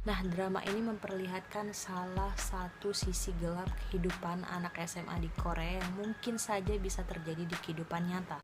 Nah, drama ini memperlihatkan salah satu sisi gelap kehidupan anak SMA di Korea yang mungkin saja bisa terjadi di kehidupan nyata.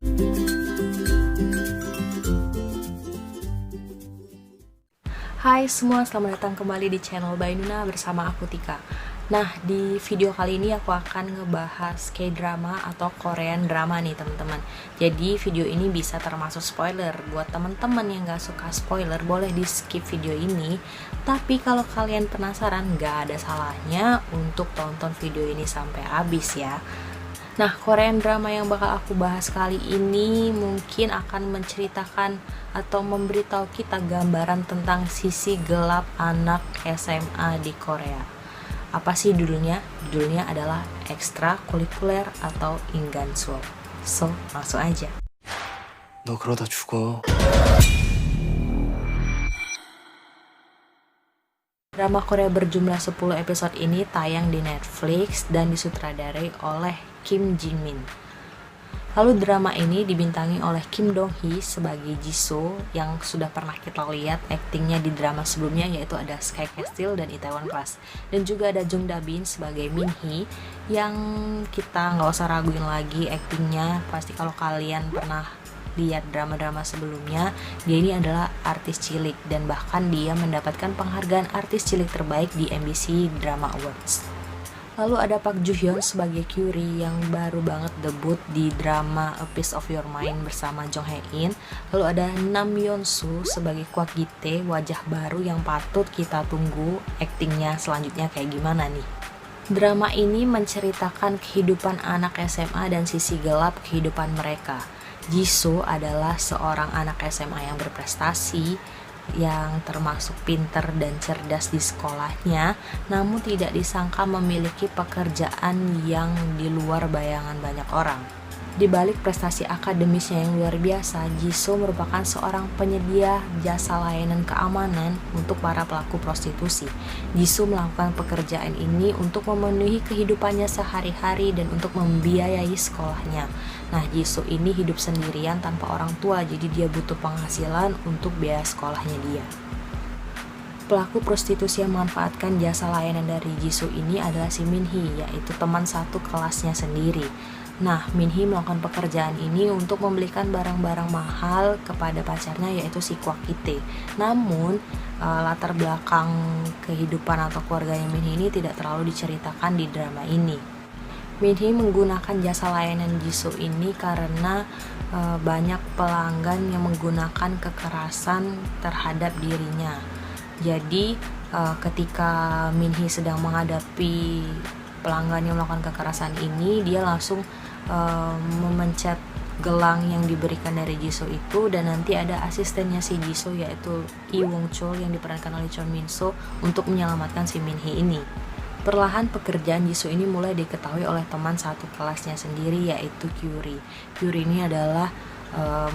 Hai semua, selamat datang kembali di channel Bainuna bersama aku Tika. Nah, di video kali ini aku akan ngebahas K-drama atau Korean drama nih teman-teman. Jadi video ini bisa termasuk spoiler. Buat teman-teman yang gak suka spoiler, boleh di skip video ini. Tapi kalau kalian penasaran, gak ada salahnya untuk tonton video ini sampai habis ya. Nah, Korean drama yang bakal aku bahas kali ini mungkin akan menceritakan atau memberitahu kita gambaran tentang sisi gelap anak SMA di Korea. Apa sih judulnya? Judulnya adalah ekstrakurikuler atau ingansul. So, langsung aja. 너 그러다 죽어. Drama Korea berjumlah 10 episode ini tayang di Netflix dan disutradarai oleh Kim Ji-min. Lalu drama ini dibintangi oleh Kim Dong-hee sebagai Jisoo yang sudah pernah kita lihat aktingnya di drama sebelumnya, yaitu ada Sky Castle dan Itaewon Class. Dan juga ada Jung Da-bin sebagai Min-hee yang kita nggak usah raguin lagi aktingnya. Pasti kalau kalian pernah lihat drama-drama sebelumnya, dia ini adalah artis cilik dan bahkan dia mendapatkan penghargaan artis cilik terbaik di MBC Drama Awards. Lalu ada Park Ju Hyun sebagai Kyuri yang baru banget debut di drama A Piece of Your Mind bersama Jong Hae In. Lalu ada Nam Yeon Soo sebagai Kwak Gi-tae, wajah baru yang patut kita tunggu aktingnya selanjutnya kayak gimana nih. Drama ini menceritakan kehidupan anak SMA dan sisi gelap kehidupan mereka. Jisoo adalah seorang anak SMA yang berprestasi, yang termasuk pinter dan cerdas di sekolahnya, namun tidak disangka memiliki pekerjaan yang di luar bayangan banyak orang. Di balik prestasi akademisnya yang luar biasa, Jisoo merupakan seorang penyedia jasa layanan keamanan untuk para pelaku prostitusi. Jisoo melakukan pekerjaan ini untuk memenuhi kehidupannya sehari-hari dan untuk membiayai sekolahnya. Nah, Jisoo ini hidup sendirian tanpa orang tua, jadi dia butuh penghasilan untuk biaya sekolahnya dia. Pelaku prostitusi yang memanfaatkan jasa layanan dari Jisoo ini adalah si Min-hee, yaitu teman satu kelasnya sendiri. Nah, Min-hee melakukan pekerjaan ini untuk membelikan barang-barang mahal kepada pacarnya, yaitu si Kwak Gi-tae. Namun, latar belakang kehidupan atau keluarganya Min-hee ini tidak terlalu diceritakan di drama ini. Min-hee menggunakan jasa layanan Jisoo ini karena banyak pelanggan yang menggunakan kekerasan terhadap dirinya. Jadi, ketika Min-hee sedang menghadapi pelanggan yang melakukan kekerasan ini, dia langsung memencet gelang yang diberikan dari Jisoo itu, dan nanti ada asistennya si Jisoo yaitu Lee Wong Chol yang diperankan oleh Chon Min So untuk menyelamatkan si Min-hee ini. Perlahan pekerjaan Jisoo ini mulai diketahui oleh teman satu kelasnya sendiri, yaitu Kyuri. Kyuri ini adalah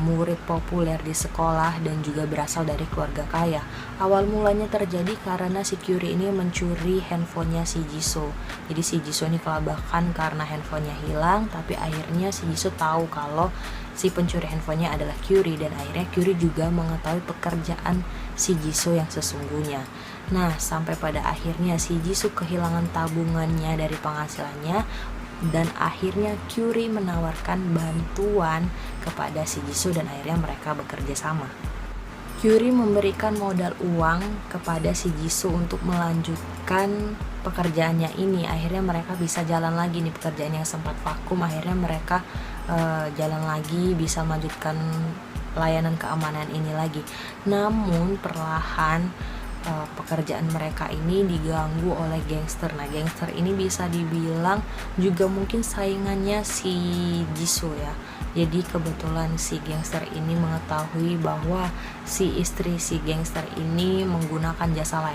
murid populer di sekolah dan juga berasal dari keluarga kaya. Awal mulanya terjadi karena si Kyuri ini mencuri handphonenya si Jisoo. Jadi si Jisoo ini kelabakan karena handphonenya hilang, tapi akhirnya si Jisoo tahu kalau si pencuri handphonenya adalah Kyuri, dan akhirnya Kyuri juga mengetahui pekerjaan si Jisoo yang sesungguhnya. Nah, sampai pada akhirnya si Jisoo kehilangan tabungannya dari penghasilannya, dan akhirnya Kyuri menawarkan bantuan kepada si Jisoo dan akhirnya mereka bekerja sama. Kyuri memberikan modal uang kepada si Jisoo untuk melanjutkan pekerjaannya ini. Akhirnya mereka bisa jalan lagi nih, pekerjaan yang sempat vakum akhirnya mereka jalan lagi, bisa melanjutkan layanan keamanan ini lagi. Namun perlahan pekerjaan mereka ini diganggu oleh gangster. Nah, gangster ini bisa dibilang juga mungkin saingannya si Jisoo ya. Jadi kebetulan si gangster ini mengetahui bahwa si istri si gangster ini menggunakan jasa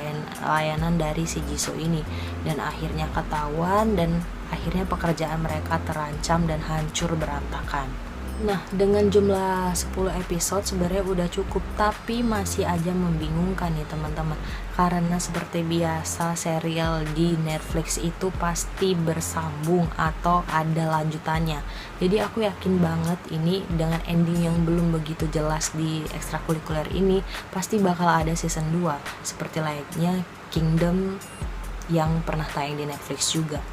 layanan dari si Jisoo ini, dan akhirnya ketahuan dan akhirnya pekerjaan mereka terancam dan hancur berantakan. Nah, dengan jumlah 10 episode sebenarnya udah cukup, tapi masih aja membingungkan nih teman-teman. Karena seperti biasa serial di Netflix itu pasti bersambung atau ada lanjutannya. Jadi aku yakin banget ini dengan ending yang belum begitu jelas di ekstrakurikuler ini pasti bakal ada season 2 seperti layaknya Kingdom yang pernah tayang di Netflix juga.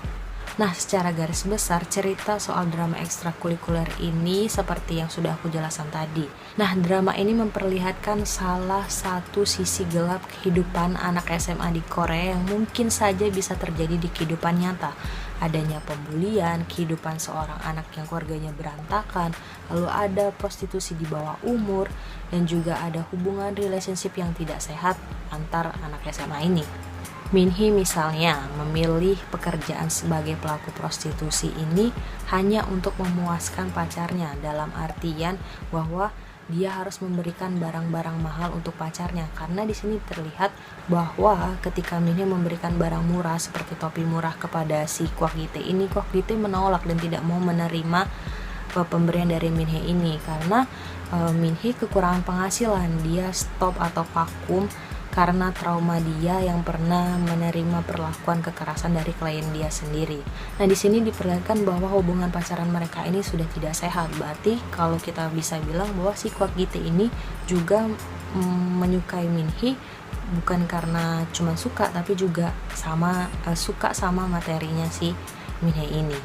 Nah, secara garis besar cerita soal drama ekstrakurikuler ini seperti yang sudah aku jelaskan tadi. Nah, drama ini memperlihatkan salah satu sisi gelap kehidupan anak SMA di Korea yang mungkin saja bisa terjadi di kehidupan nyata. Adanya pembulian, kehidupan seorang anak yang keluarganya berantakan, lalu ada prostitusi di bawah umur, dan juga ada hubungan relationship yang tidak sehat antar anak SMA ini. Minhee misalnya memilih pekerjaan sebagai pelaku prostitusi ini hanya untuk memuaskan pacarnya, dalam artian bahwa dia harus memberikan barang-barang mahal untuk pacarnya, karena di sini terlihat bahwa ketika Minhee memberikan barang murah seperti topi murah kepada si Kwak Gi Tae ini, Kwak Gi Tae menolak dan tidak mau menerima pemberian dari Minhee ini karena Minhee kekurangan penghasilan. Dia stop atau vakum karena trauma dia yang pernah menerima perlakuan kekerasan dari klien dia sendiri. Nah, di sini diperlihatkan bahwa hubungan pacaran mereka ini sudah tidak sehat. Berarti kalau kita bisa bilang bahwa si Kwak Gi Tae ini juga menyukai Minhee bukan karena cuma suka, tapi juga suka sama materinya si Minhee ini.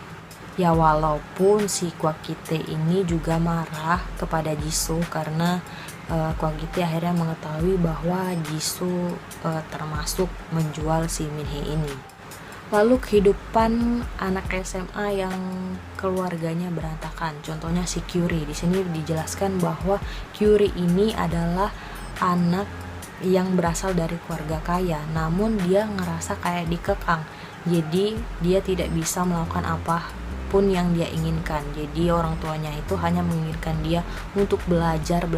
Ya, walaupun si Kwak Gi Tae ini juga marah kepada Jisoo karena Kwak Gi Tae akhirnya mengetahui bahwa Jisoo termasuk menjual si Minhee ini. Lalu kehidupan anak SMA yang keluarganya berantakan. Contohnya si Kyuri. Di sini dijelaskan bahwa Kyuri ini adalah anak yang berasal dari keluarga kaya, namun dia ngerasa kayak dikekang. Jadi dia tidak bisa melakukan apa pun yang dia inginkan. Jadi orang tuanya itu hanya menginginkan dia untuk belajar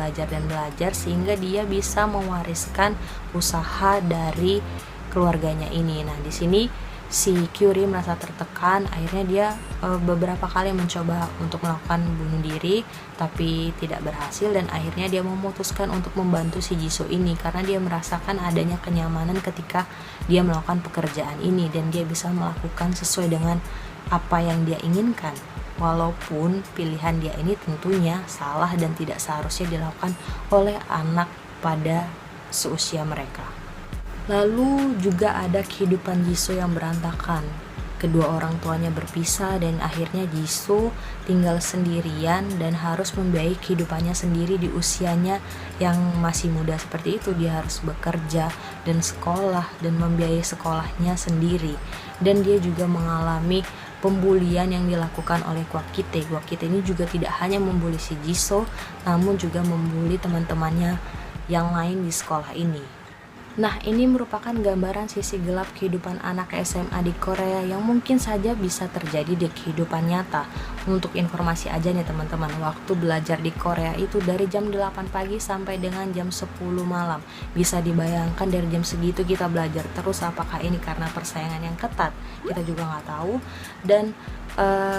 sehingga dia bisa mewariskan usaha dari keluarganya ini. Nah, di sini si Kyuri merasa tertekan, akhirnya dia beberapa kali mencoba untuk melakukan bunuh diri tapi tidak berhasil, dan akhirnya dia memutuskan untuk membantu si Jisoo ini karena dia merasakan adanya kenyamanan ketika dia melakukan pekerjaan ini dan dia bisa melakukan sesuai dengan apa yang dia inginkan, walaupun pilihan dia ini tentunya salah dan tidak seharusnya dilakukan oleh anak pada seusia mereka. Lalu juga ada kehidupan Jisoo yang berantakan. Kedua orang tuanya berpisah dan akhirnya Jisoo tinggal sendirian dan harus membiayai kehidupannya sendiri di usianya yang masih muda seperti itu. Dia harus bekerja dan sekolah dan membiayai sekolahnya sendiri. Dan dia juga mengalami pembulian yang dilakukan oleh Kwak Gi Tae. Kwak Gi Tae ini juga tidak hanya membuli si Jisoo, namun juga membuli teman-temannya yang lain di sekolah ini. Nah, ini merupakan gambaran sisi gelap kehidupan anak SMA di Korea yang mungkin saja bisa terjadi di kehidupan nyata. Untuk informasi aja nih teman-teman, waktu belajar di Korea itu dari jam 8 pagi sampai dengan jam 10 malam. Bisa dibayangkan dari jam segitu kita belajar terus, apakah ini karena persaingan yang ketat? Kita juga nggak tahu. Dan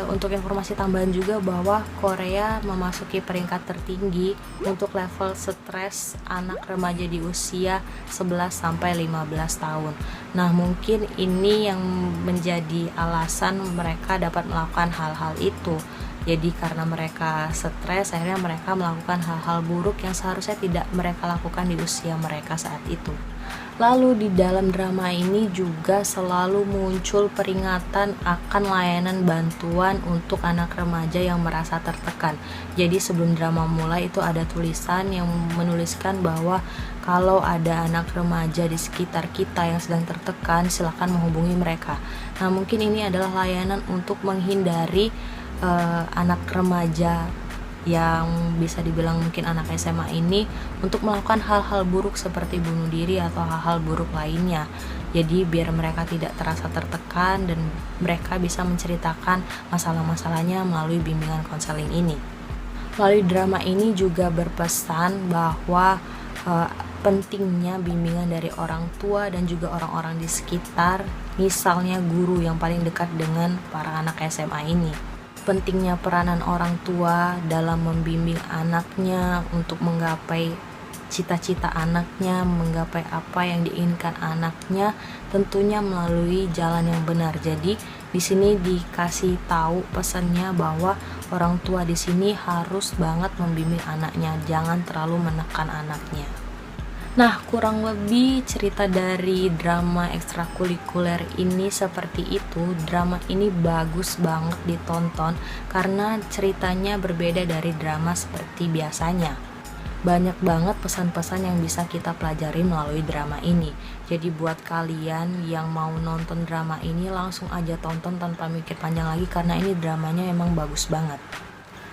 untuk informasi tambahan juga bahwa Korea memasuki peringkat tertinggi untuk level stres anak remaja di usia 11 sampai 15 tahun. Nah, mungkin ini yang menjadi alasan mereka dapat melakukan hal-hal itu. Jadi karena mereka stres, akhirnya mereka melakukan hal-hal buruk yang seharusnya tidak mereka lakukan di usia mereka saat itu. Lalu di dalam drama ini juga selalu muncul peringatan akan layanan bantuan untuk anak remaja yang merasa tertekan. Jadi sebelum drama mulai itu ada tulisan yang menuliskan bahwa kalau ada anak remaja di sekitar kita yang sedang tertekan, silakan menghubungi mereka. Nah, mungkin ini adalah layanan untuk menghindari anak remaja yang bisa dibilang mungkin anak SMA ini untuk melakukan hal-hal buruk seperti bunuh diri atau hal-hal buruk lainnya. Jadi biar mereka tidak terasa tertekan dan mereka bisa menceritakan masalah-masalahnya melalui bimbingan konseling ini. Melalui drama ini juga berpesan bahwa pentingnya bimbingan dari orang tua dan juga orang-orang di sekitar, misalnya guru yang paling dekat dengan para anak SMA ini. pentingnya peranan orang tua dalam membimbing anaknya untuk menggapai cita-cita anaknya, menggapai apa yang diinginkan anaknya, tentunya melalui jalan yang benar. Jadi di sini dikasih tahu pesannya bahwa orang tua di sini harus banget membimbing anaknya, jangan terlalu menekan anaknya. Nah, kurang lebih cerita dari drama ekstrakurikuler ini seperti itu. Drama ini bagus banget ditonton karena ceritanya berbeda dari drama seperti biasanya. Banyak banget pesan-pesan yang bisa kita pelajari melalui drama ini. Jadi buat kalian yang mau nonton drama ini, langsung aja tonton tanpa mikir panjang lagi karena ini dramanya emang bagus banget.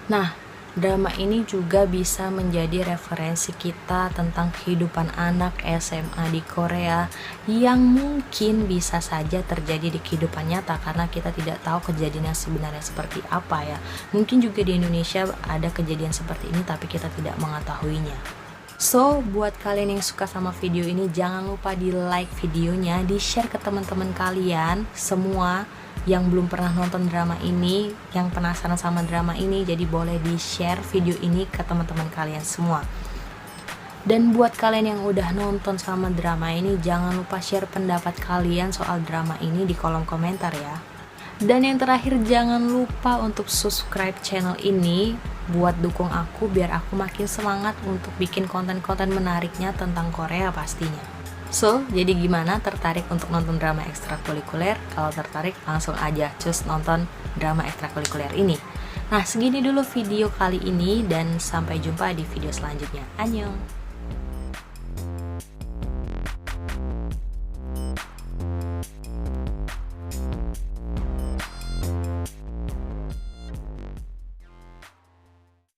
Nah, drama ini juga bisa menjadi referensi kita tentang kehidupan anak SMA di Korea yang mungkin bisa saja terjadi di kehidupan nyata karena kita tidak tahu kejadiannya sebenarnya seperti apa ya. Mungkin juga di Indonesia ada kejadian seperti ini tapi kita tidak mengetahuinya. So, buat kalian yang suka sama video ini, jangan lupa di like videonya, di share ke teman-teman kalian semua yang belum pernah nonton drama ini, yang penasaran sama drama ini, jadi boleh di share video ini ke teman-teman kalian semua. Dan buat kalian yang udah nonton sama drama ini, jangan lupa share pendapat kalian soal drama ini di kolom komentar ya. Dan yang terakhir, jangan lupa untuk subscribe channel ini buat dukung aku biar aku makin semangat untuk bikin konten-konten menariknya tentang Korea pastinya. So, jadi gimana, tertarik untuk nonton drama ekstrakurikuler? Kalau tertarik, langsung aja cus nonton drama ekstrakurikuler ini. Nah, segini dulu video kali ini dan sampai jumpa di video selanjutnya. Annyeong!